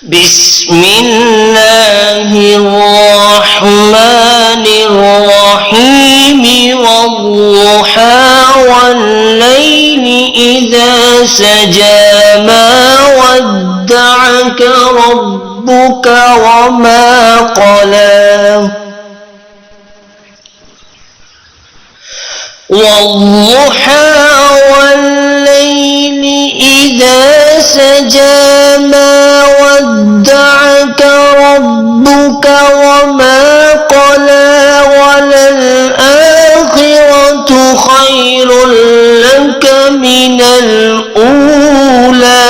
بسم الله الرحمن الرحيم والضحى والليل إذا سجى ما ودعك ربك وما قلى والضحى والليل إذا سجى ما ودعك ربك وما قلى وللآخرة خير لك من الأولى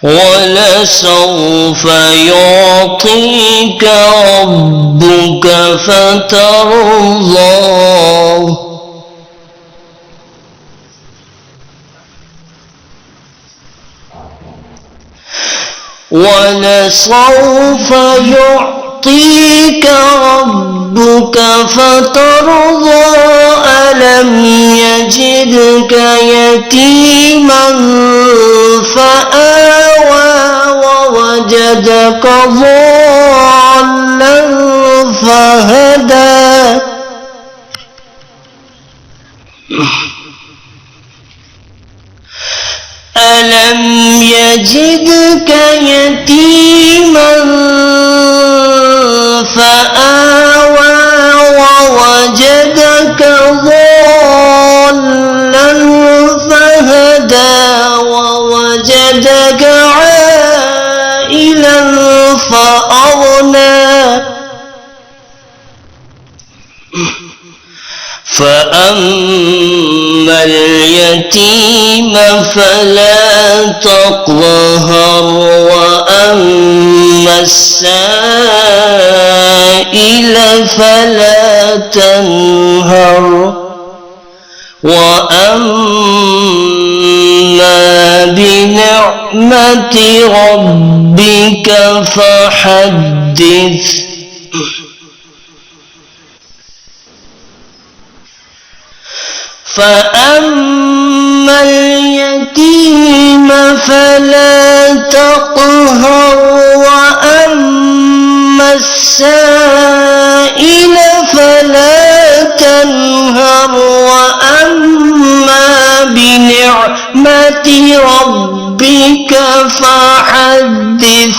ولسوف يعطيك ربك فترضى ولسوف يعطيك ربك فترضى ألم يجدك يتيما فآوى ووجدك ضالا فهدى ألم يجدك يتيما فآوى ووجدك ضالا فهدى ووجدك عائلا فأغنى فأما اليتيم فلا تقهر وأما السائل فلا تنهر وأما بنعمة ربك فحدث فأما اليتيم فلا تقهر وأما السائل فلا تنهر وأما بنعمة ربك فحدث